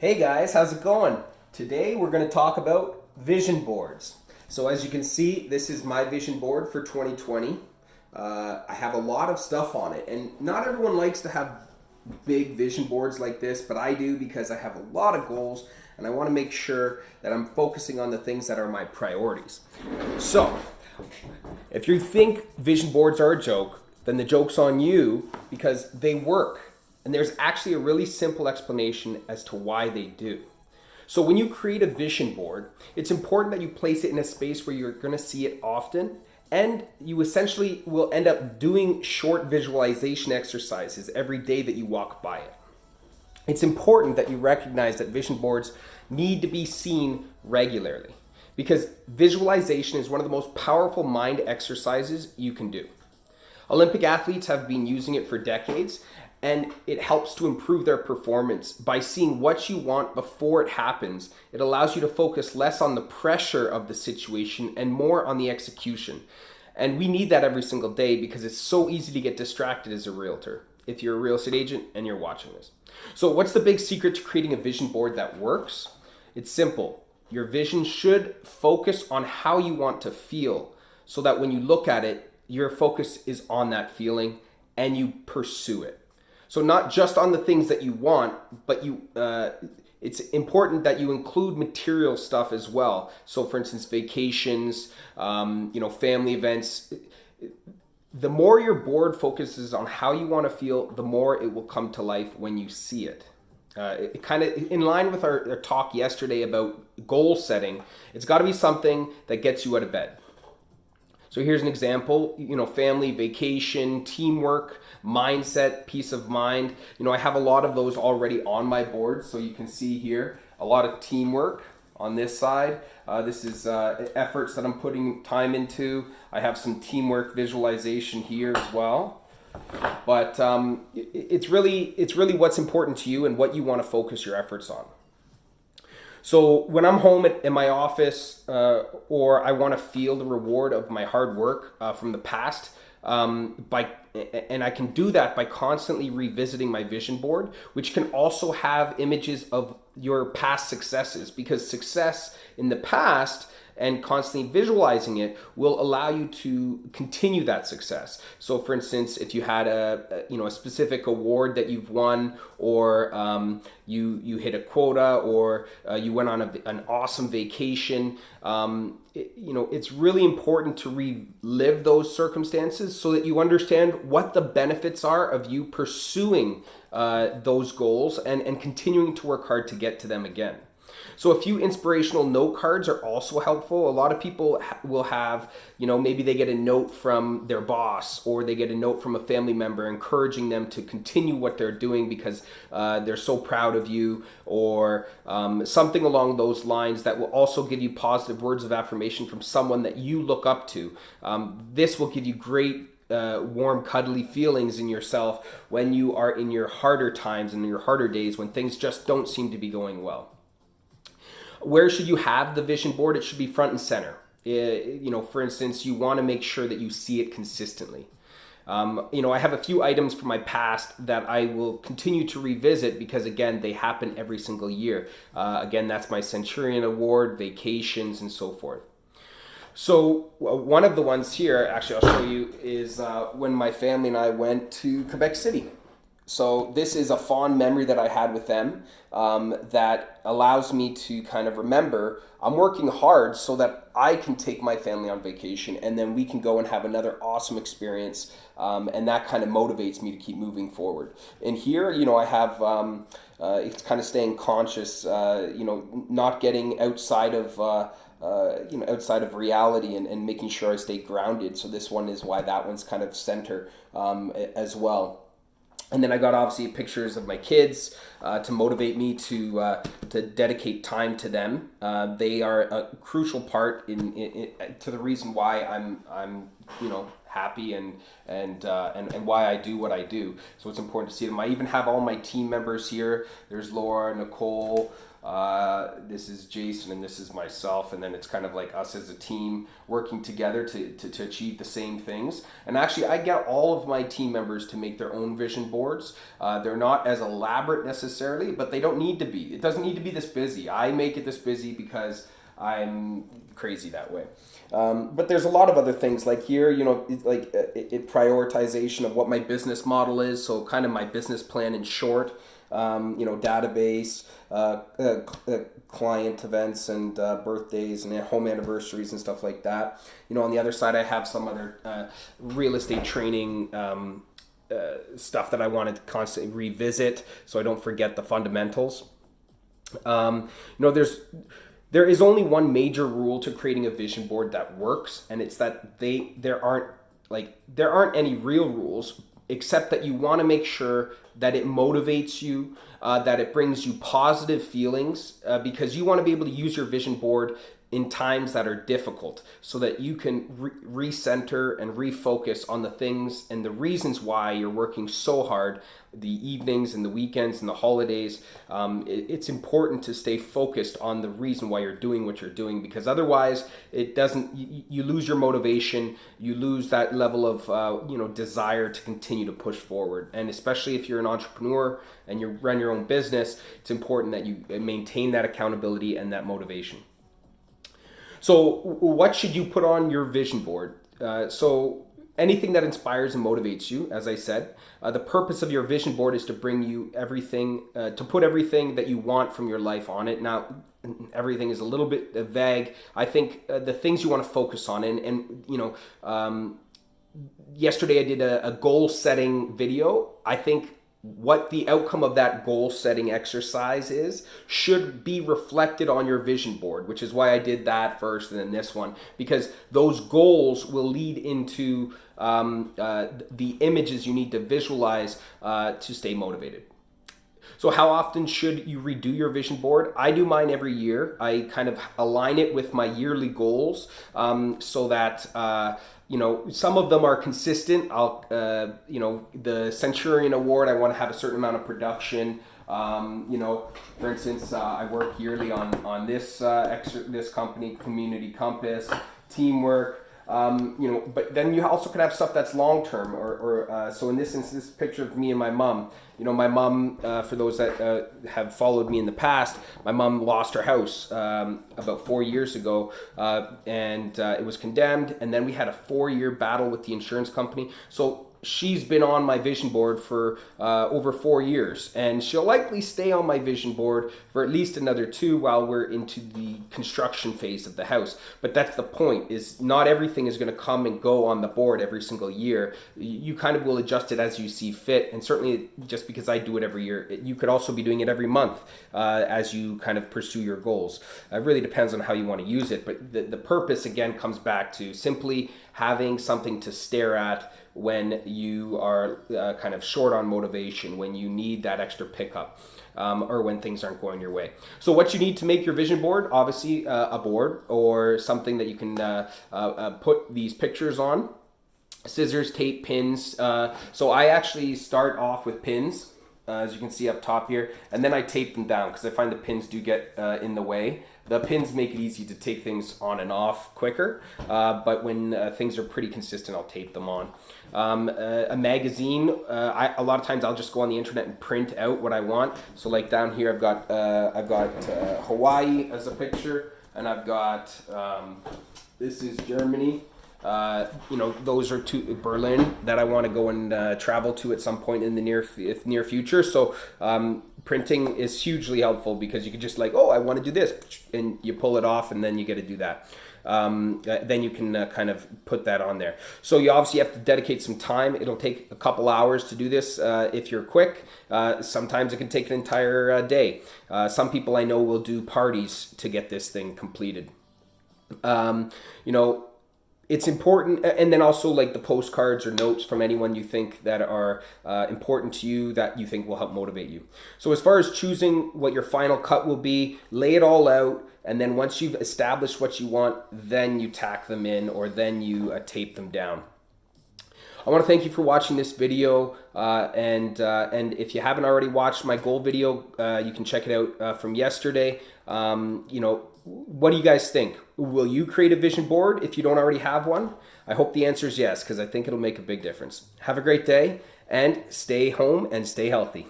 Hey guys, how's it going? Today we're going to talk about vision boards. So as you can see, this is my vision board for 2020. I have a lot of stuff on it, and not everyone likes to have big vision boards like this, but I do because I have a lot of goals and I want to make sure that I'm focusing on the things that are my priorities. So, if you think vision boards are a joke, then the joke's on you because they work. And there's actually a really simple explanation as to why they do. So when you create a vision board, it's important that you place it in a space where you're going to see it often, and you essentially will end up doing short visualization exercises every day that you walk by it. It's important that you recognize that vision boards need to be seen regularly because visualization is one of the most powerful mind exercises you can do. Olympic athletes have been using it for decades, and it helps to improve their performance by seeing what you want before it happens. It allows you to focus less on the pressure of the situation and more on the execution. And we need that every single day because it's so easy to get distracted as a realtor if you're a real estate agent and you're watching this. So what's the big secret to creating a vision board that works? It's simple. Your vision should focus on how you want to feel so that when you look at it, your focus is on that feeling and you pursue it. So not just on the things that you want, but it's important that you include material stuff as well. So for instance, vacations, family events. The more your board focuses on how you want to feel, the more it will come to life when you see it. It kind of in line with our talk yesterday about goal setting. It's got to be something that gets you out of bed. So here's an example, family, vacation, teamwork, mindset, peace of mind. I have a lot of those already on my board. So you can see here, a lot of teamwork on this side. This is efforts that I'm putting time into. I have some teamwork visualization here as well. But it's really what's important to you and what you want to focus your efforts on. So when I'm home in my office or I want to feel the reward of my hard work from the past, and I can do that by constantly revisiting my vision board, which can also have images of your past successes, because success in the past and constantly visualizing it will allow you to continue that success. So for instance, if you had a specific award that you've won, or you hit a quota, or you went on an awesome vacation, it's really important to relive those circumstances so that you understand what the benefits are of you pursuing those goals and continuing to work hard to get to them again. So a few inspirational note cards are also helpful. A lot of people will have, maybe they get a note from their boss, or they get a note from a family member encouraging them to continue what they're doing because they're so proud of you, or something along those lines that will also give you positive words of affirmation from someone that you look up to. This will give you great warm, cuddly feelings in yourself when you are in your harder times and your harder days when things just don't seem to be going well. Where should you have the vision board? It should be front and center. For instance, you want to make sure that you see it consistently. I have a few items from my past that I will continue to revisit because, again, they happen every single year. Again, that's my Centurion Award, vacations, and so forth. So one of the ones here, actually I'll show you, is when my family and I went to Quebec City. So this is a fond memory that I had with them that allows me to kind of remember I'm working hard so that I can take my family on vacation, and then we can go and have another awesome experience, and that kind of motivates me to keep moving forward. And here, I have it's kind of staying conscious, not getting outside of outside of reality, and making sure I stay grounded. So this one is why that one's kind of center as well. And then I got obviously pictures of my kids to motivate me to dedicate time to them. They are a crucial part in to the reason why I'm happy and why I do what I do. So it's important to see them. I even have all my team members here. There's Laura, Nicole, this is Jason, and this is myself, and then it's kind of like us as a team working together to achieve the same things. And actually, I get all of my team members to make their own vision boards. They're not as elaborate necessarily, but they don't need to be. It doesn't need to be this busy. I make it this busy because I'm crazy that way. But there's a lot of other things like here, prioritization of what my business model is. So kind of my business plan in short. Database, client events and birthdays and home anniversaries and stuff like that. On the other side, I have some other real estate training stuff that I wanted to constantly revisit so I don't forget the fundamentals. There is only one major rule to creating a vision board that works, and it's that there aren't any real rules, except that you want to make sure that it motivates you, that it brings you positive feelings, because you want to be able to use your vision board in times that are difficult so that you can recenter and refocus on the things and the reasons why you're working so hard, the evenings and the weekends and the holidays. It's important to stay focused on the reason why you're doing what you're doing, because otherwise you lose your motivation, you lose that level of desire to continue to push forward. And especially if you're an entrepreneur and you run your own business, it's important that you maintain that accountability and that motivation. So what should you put on your vision board? So anything that inspires and motivates you, as I said. The purpose of your vision board is to bring you everything, to put everything that you want from your life on it. Now, everything is a little bit vague. I think the things you want to focus on, yesterday I did a goal setting video. I think what the outcome of that goal setting exercise is should be reflected on your vision board, which is why I did that first and then this one, because those goals will lead into the images you need to visualize to stay motivated. So how often should you redo your vision board? I do mine every year. I kind of align it with my yearly goals so that some of them are consistent. The Centurion Award, I want to have a certain amount of production. For instance, I work yearly on this company, Community Compass, teamwork. But then you also can have stuff that's long term, so in this instance, this picture of me and my mom. My mom, for those that have followed me in the past, my mom lost her house about 4 years ago, and it was condemned. And then we had a 4-year battle with the insurance company. So she's been on my vision board for over 4 years, and she'll likely stay on my vision board for at least another 2 while we're into the construction phase of the house. But that's the point, is not everything is going to come and go on the board every single year. You kind of will adjust it as you see fit, and certainly just because I do it every year, you could also be doing it every month as you kind of pursue your goals. It really depends on how you want to use it, but the purpose again comes back to simply having something to stare at when you are kind of short on motivation, when you need that extra pickup, or when things aren't going your way. So what you need to make your vision board, obviously a board or something that you can put these pictures on. Scissors, tape, pins. So I actually start off with pins, as you can see up top here, and then I tape them down because I find the pins do get in the way. The pins make it easy to take things on and off quicker, but when things are pretty consistent, I'll tape them on. A magazine, a lot of times I'll just go on the internet and print out what I want. So like down here, I've got Hawaii as a picture, and I've got this is Germany. Those are to Berlin that I want to go and travel to at some point in the near future. So printing is hugely helpful because you can just I want to do this, and you pull it off, and then you get to do that. Then you can kind of put that on there. So you obviously have to dedicate some time. It'll take a couple hours to do this if you're quick. Sometimes it can take an entire day. Some people I know will do parties to get this thing completed. It's important, and then also like the postcards or notes from anyone you think that are important to you that you think will help motivate you. So as far as choosing what your final cut will be, lay it all out, and then once you've established what you want, then you tack them in, or then you tape them down. I want to thank you for watching this video, and if you haven't already watched my goal video, you can check it out from yesterday. What do you guys think? Will you create a vision board if you don't already have one? I hope the answer is yes, because I think it'll make a big difference. Have a great day, and stay home and stay healthy.